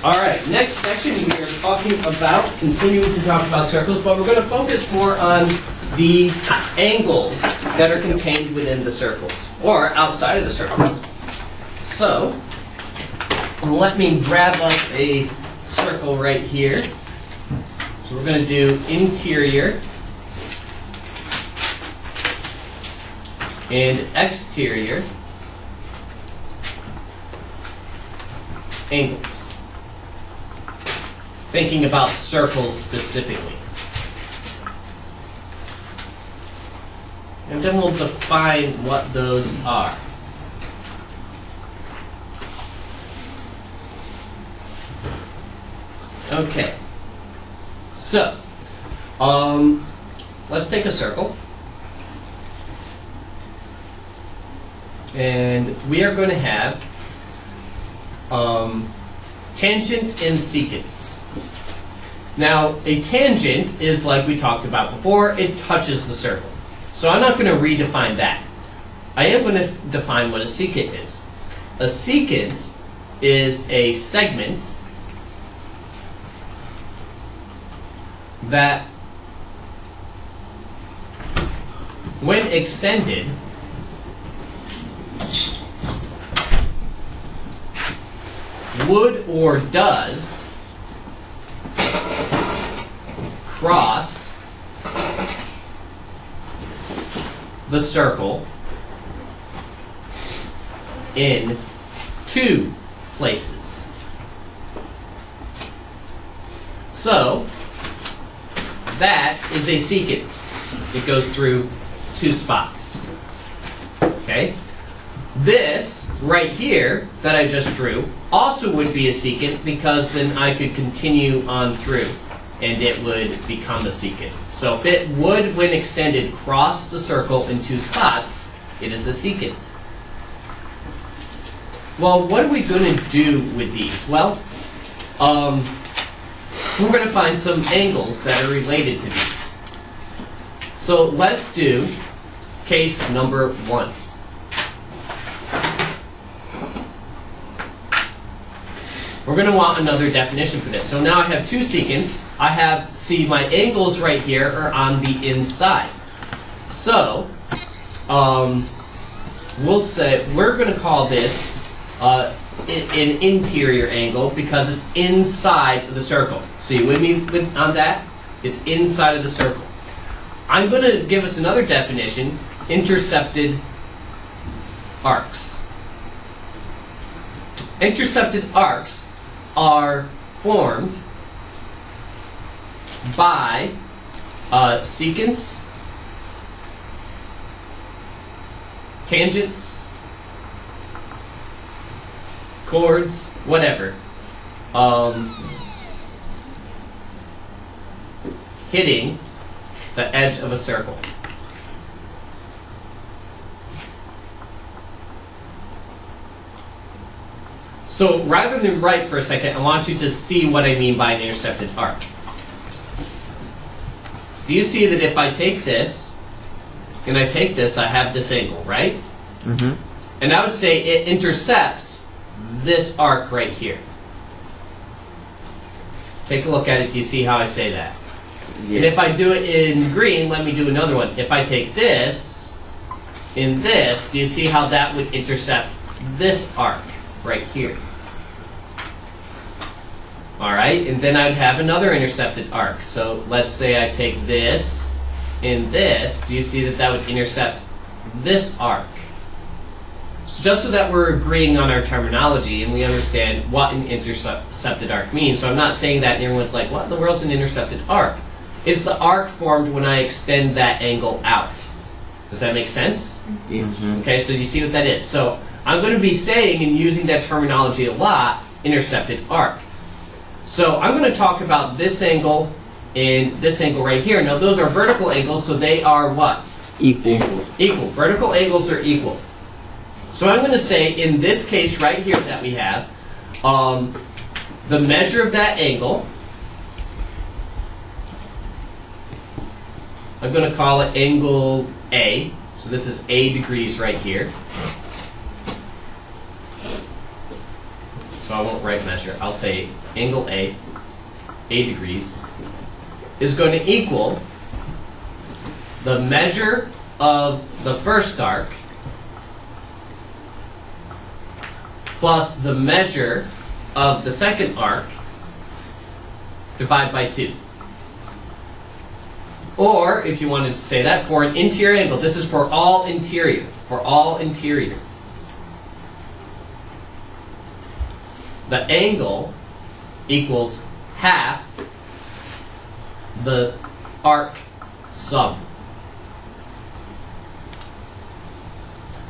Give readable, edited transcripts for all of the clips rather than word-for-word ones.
All right, next section we are continuing to talk about circles, but we're going to focus more on the angles that are contained within the circles, or outside of the circles. So, let me grab us a circle right here. So we're going to do interior and exterior angles. Thinking about circles specifically. And then we'll define what those are. Okay. So, let's take a circle. And we are going to have tangents and secants. Now, a tangent is like we talked about before, it touches the circle. So I'm not going to redefine that. I am going to define what a secant is. A secant is a segment that, when extended, would or does cross the circle in two places. So that is a secant. It goes through two spots. Okay? This right here that I just drew also would be a secant, because then I could continue on through and it would become a secant. So if it would, when extended, cross the circle in two spots, it is a secant. Well, what are we going to do with these? Well, we're going to find some angles that are related to these. So let's do case number 1. We're going to want another definition for this. So now I have two secants. I have, see, my angles right here are on the inside. So, we'll say, we're going to call this an interior angle because it's inside of the circle. So you with me on that? It's inside of the circle. I'm going to give us another definition, intercepted arcs. Intercepted arcs are formed by secants, tangents, chords, whatever, hitting the edge of a circle. So rather than write for a second, I want you to see what I mean by an intercepted arc. Do you see that if I take this, and I take this, I have this angle, right? Mm-hmm. And I would say it intercepts this arc right here. Take a look at it. Do you see how I say that? Yeah. And if I do it in green, let me do another one. If I take this, in this, do you see how that would intercept this arc right here? All right, and then I'd have another intercepted arc. So let's say I take this and this. Do you see that that would intercept this arc? So just so that we're agreeing on our terminology and we understand what an intercepted arc means. So I'm not saying that and everyone's like, what in the world's an intercepted arc? It's the arc formed when I extend that angle out. Does that make sense? Mm-hmm. Okay, so you see what that is. So I'm going to be saying and using that terminology a lot, intercepted arc. So I'm going to talk about this angle and this angle right here. Now those are vertical angles, so they are what? Equal. Equal. Vertical angles are equal. So I'm going to say in this case right here that we have, the measure of that angle, I'm going to call it angle A. So this is A degrees right here. so I won't write measure. I'll say angle A, 80 degrees, is going to equal the measure of the first arc plus the measure of the second arc divided by 2. Or, if you wanted to say that, for an interior angle, this is for all interior, the angle equals half the arc sum.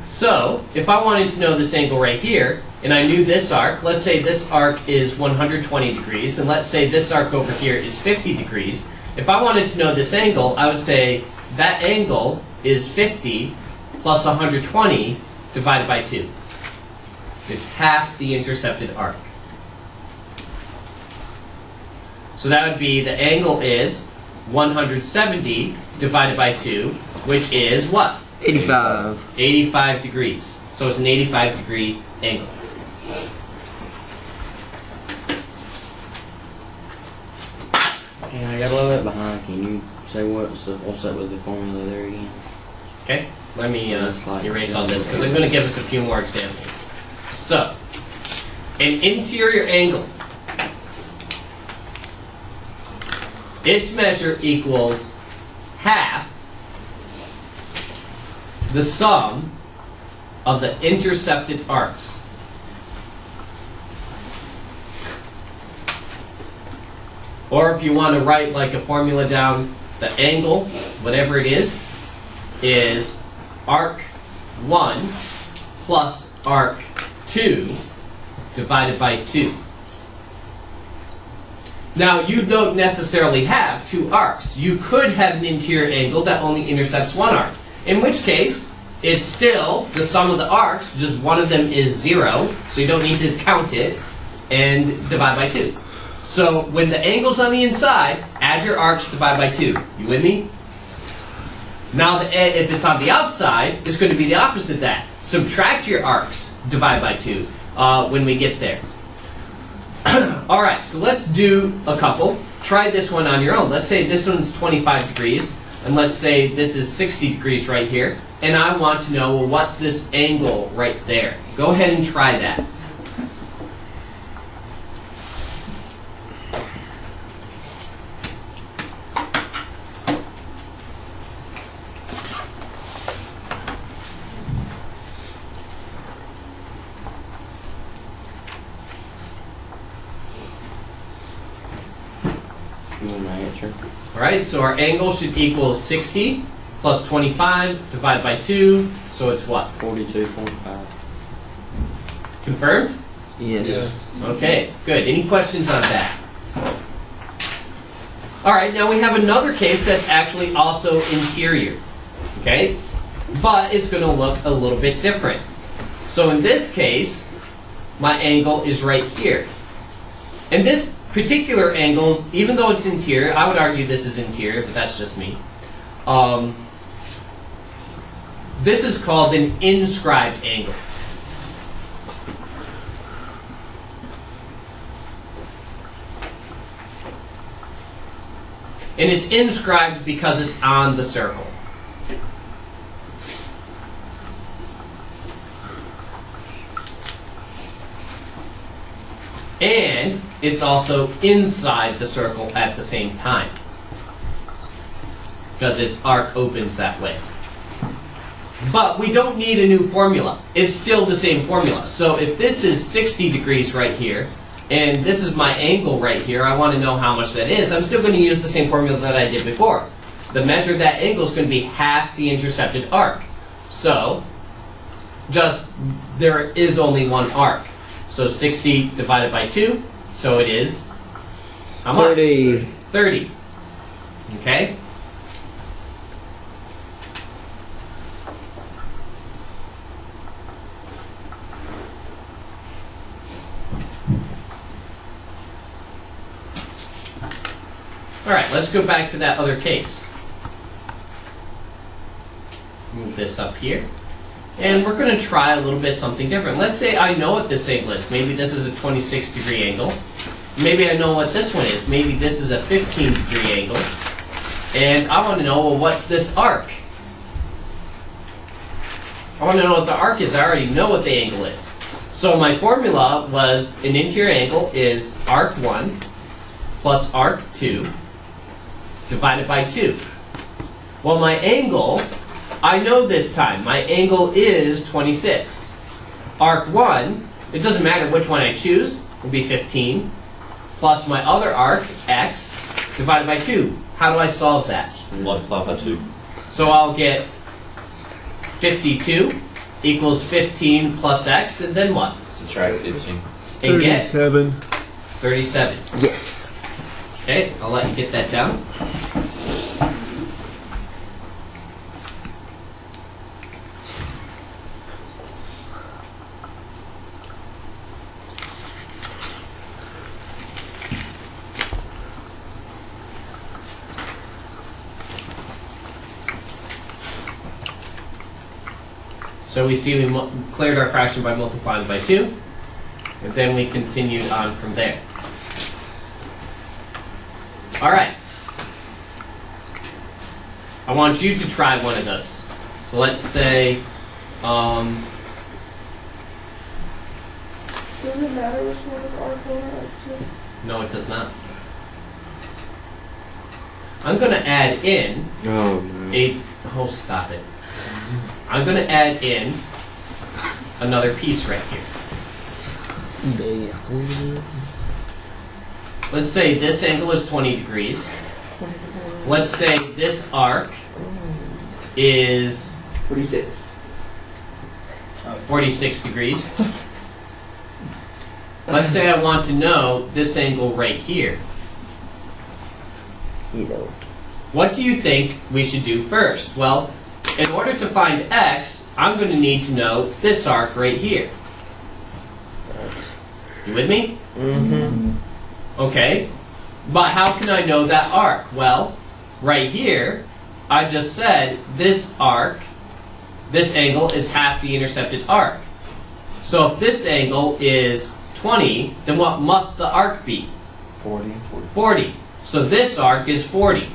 So, if I wanted to know this angle right here, and I knew this arc, let's say this arc is 120 degrees, and let's say this arc over here is 50 degrees. If I wanted to know this angle, I would say that angle is 50 plus 120 divided by 2. It's half the intercepted arc. So that would be the angle is 170 divided by 2, which is what? 85. 85 degrees. So it's an 85 degree angle. And I got a little bit behind. Can you say what's up with the formula there again? Okay, let me Like erase all this because I'm going to give us a few more examples. So, an interior angle, its measure equals half the sum of the intercepted arcs. Or if you want to write like a formula down, the angle, whatever it is arc 1 plus arc 2 divided by 2. Now, you don't necessarily have two arcs. You could have an interior angle that only intercepts one arc, in which case it's still the sum of the arcs, just one of them is 0, so you don't need to count it, and divide by 2. So when the angle's on the inside, add your arcs, divide by 2. You with me? Now if it's on the outside, it's going to be the opposite of that. Subtract your arcs, divide by 2 when we get there. Alright, so let's do a couple. Try this one on your own. Let's say this one's 25 degrees, and let's say this is 60 degrees right here, and I want to know, well, what's this angle right there? Go ahead and try that. Alright, so our angle should equal 60 plus 25 divided by 2, so it's what? 42.5. Confirmed? Yes. Okay, good. Any questions on that? Alright, now we have another case that's actually also interior. Okay? But it's going to look a little bit different. So in this case, my angle is right here. And this particular angle, even though it's interior, I would argue this is interior, but that's just me. This is called an inscribed angle. And it's inscribed because it's on the circle. And it's also inside the circle at the same time, because its arc opens that way. But we don't need a new formula. It's still the same formula. So if this is 60 degrees right here, and this is my angle right here, I want to know how much that is, I'm still going to use the same formula that I did before. The measure of that angle is going to be half the intercepted arc. So, just, there is only one arc. So 60 divided by 2, so it is, how much? 30. 30. Okay? Alright, let's go back to that other case. Move this up here. And we're going to try a little bit something different. Let's say I know what this angle is. Maybe this is a 26-degree angle. Maybe I know what this one is. Maybe this is a 15-degree angle. And I want to know, well, what's this arc? I want to know what the arc is. I already know what the angle is. So my formula was an interior angle is arc 1 plus arc 2 divided by 2. Well, my angle, I know this time. My angle is 26. Arc 1, it doesn't matter which one I choose, will be 15, plus my other arc, x, divided by 2. How do I solve that? Multiply by 2. So I'll get 52 equals 15 plus x, and then what? Subtract 15. And get 37. 37. Yes. Okay, I'll let you get that down. So we see we cleared our fraction by multiplying by 2, and then we continued on from there. All right. I want you to try one of those. So let's say, Does it matter which one is arc 1 or arc 2? no, it does not. I'm going to add in Oh, man. oh, stop it. I'm going to add in another piece right here. Let's say this angle is 20 degrees. Let's say this arc is 46 degrees. Let's say I want to know this angle right here. You know. What do you think we should do first? Well, in order to find x, I'm going to need to know this arc right here. You with me? Mm-hmm. Okay. But how can I know that arc? Well, right here, I just said this arc, this angle is half the intercepted arc. So if this angle is 20, then what must the arc be? 40. 40. So this arc is 40.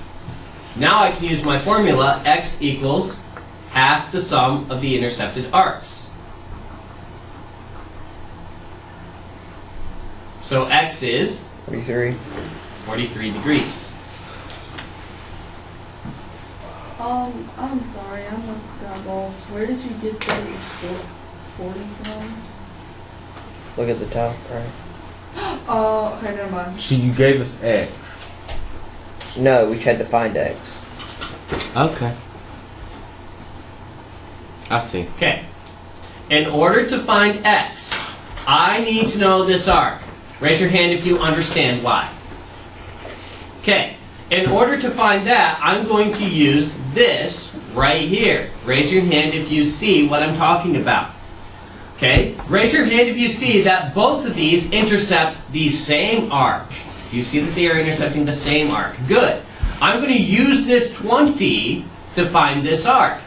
Now I can use my formula, x equals half the sum of the intercepted arcs. So x is 43. 43 degrees. I'm sorry, I must have got lost. Where did you get that it was 40 from? Look at the top, right? Oh, okay, never mind. So you gave us X. No, we tried to find x. Okay. I see. Okay. In order to find x, I need to know this arc. Raise your hand if you understand why. Okay. In order to find that, I'm going to use this right here. Raise your hand if you see what I'm talking about. Okay? Raise your hand if you see that both of these intercept the same arc. Do you see that they are intercepting the same arc? Good. I'm going to use this 20 to find this arc.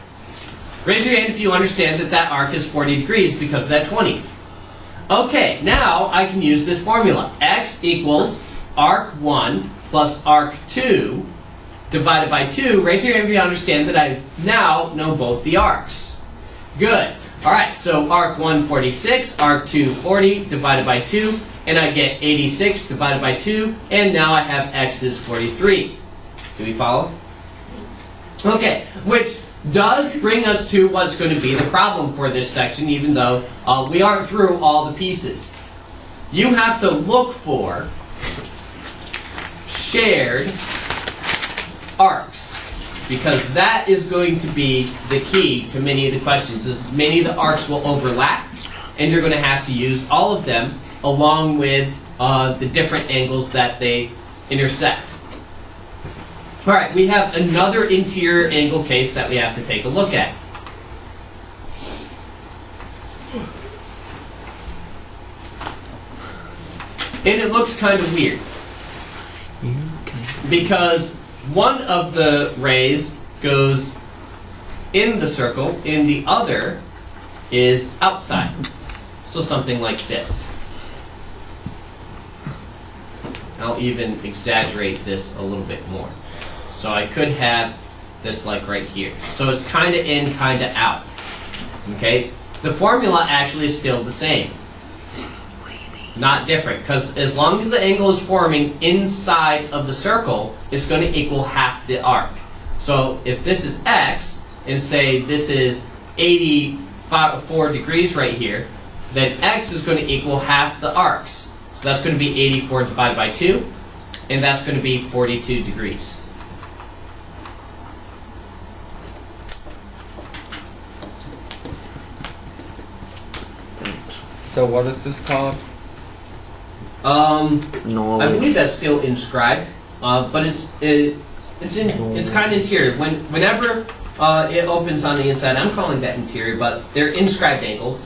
Raise your hand if you understand that that arc is 40 degrees because of that 20. Okay, now I can use this formula. X equals arc 1 plus arc 2 divided by 2. Raise your hand if you understand that I now know both the arcs. Good. Alright, so arc 1, 46, arc 2, 40 divided by 2, and I get 86 divided by 2, and now I have x is 43. Do we follow? Okay, which does bring us to what's going to be the problem for this section, even though we aren't through all the pieces. You have to look for shared arcs, because that is going to be the key to many of the questions, is many of the arcs will overlap, and you're going to have to use all of them along with the different angles that they intersect. All right, we have another interior angle case that we have to take a look at. And it looks kind of weird, because one of the rays goes in the circle, and the other is outside. So something like this. I'll even exaggerate this a little bit more. So I could have this like right here. So it's kind of in, kind of out. Okay? The formula actually is still the same. Not different, because as long as the angle is forming inside of the circle, it's going to equal half the arc. So if this is x, and say this is 84 degrees right here, then x is going to equal half the arcs. So that's going to be 84 divided by 2, and that's going to be 42 degrees. So what is this called? Normal. I believe that's still inscribed, but it's kind of interior. Whenever it opens on the inside, I'm calling that interior, but they're inscribed angles.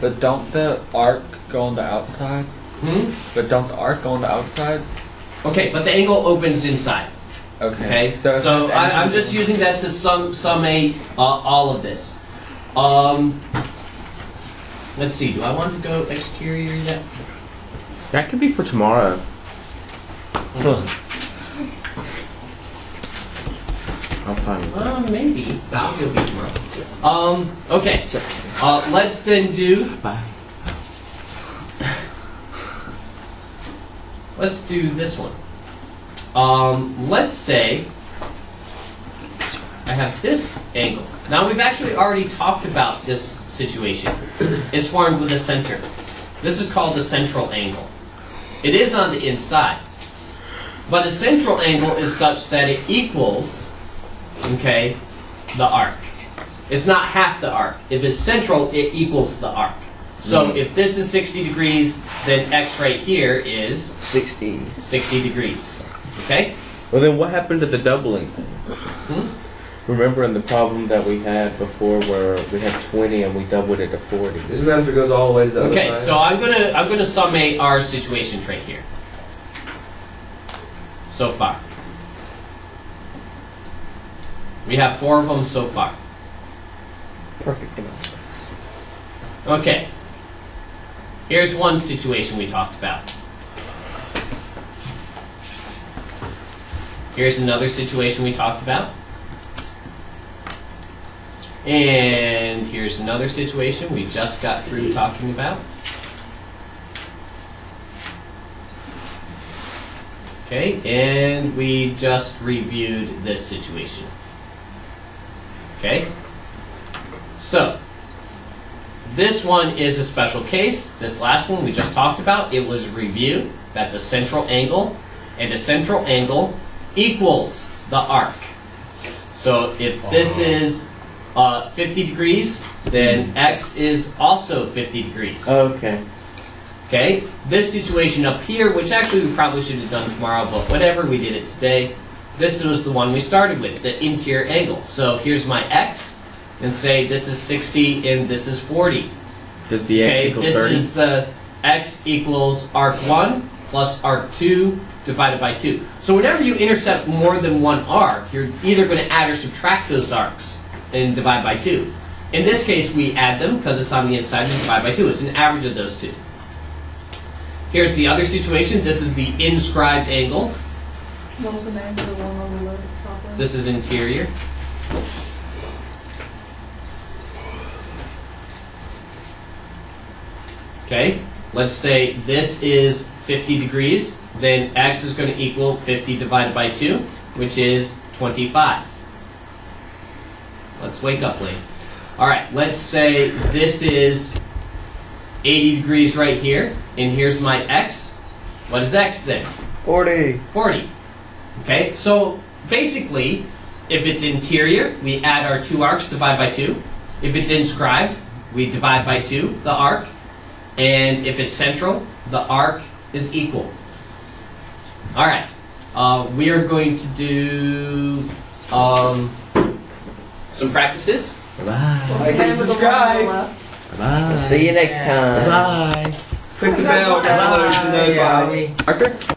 But don't the arc go on the outside? But don't the arc go on the outside? Okay, but the angle opens inside. Okay. Okay, so I'm just using that to summate all of this. Let's see, do I want to go exterior yet? That could be for tomorrow. I'm fine with that. Maybe. That'll be tomorrow. Okay. Let's then do. Bye. Let's do this one. Let's say I have this angle. Now we've actually already talked about this situation. It's formed with a center. This is called the central angle. It is on the inside. But a central angle is such that it equals, okay, the arc. It's not half the arc. If it's central, it equals the arc. So if this is 60 degrees, then x right here is 60. 60 degrees. Okay? Well, then what happened to the doubling thing? Remember in the problem that we had before where we had 20 and we doubled it to 40? Isn't that if it goes all the way to the Okay, other side? so I'm gonna summate our situations right here. So far. We have 4 of them so far. Perfect amount. Okay. Here's one situation we talked about. Here's another situation we talked about. And here's another situation we just got through talking about. Okay, and we just reviewed this situation. Okay? So, this one is a special case. This last one we just talked about, it was review. That's a central angle. And a central angle equals the arc. So if this is 50 degrees, then x is also 50 degrees. Okay. Okay? This situation up here, which actually we probably should have done tomorrow, but whatever, we did it today. This was the one we started with, the interior angle. So here's my x, and say this is 60 and this is 40. Does the x Okay, equal this 30? is the x equals arc 1 plus arc 2 divided by 2. So whenever you intercept more than one arc, you're either going to add or subtract those arcs and divide by 2. In this case, we add them because it's on the inside and divide by 2. It's an average of those two. Here's the other situation. This is the inscribed angle. What was the name of the one on the left, top left? This is interior. Okay, let's say this is 50 degrees, then x is going to equal 50 divided by 2, which is 25. Let's wake up late. Alright, let's say this is 80 degrees right here, and here's my x. What is x then? 40. 40. Okay, so basically, if it's interior, we add our 2 arcs, divide by 2. If it's inscribed, we divide by 2, the arc. And if it's central, the arc is equal. Alright, we are going to do some practices. Bye. What's the name of the one on the subscribe. left? Bye. See you next time. Bye. Click the bell, download to notify. Arthur?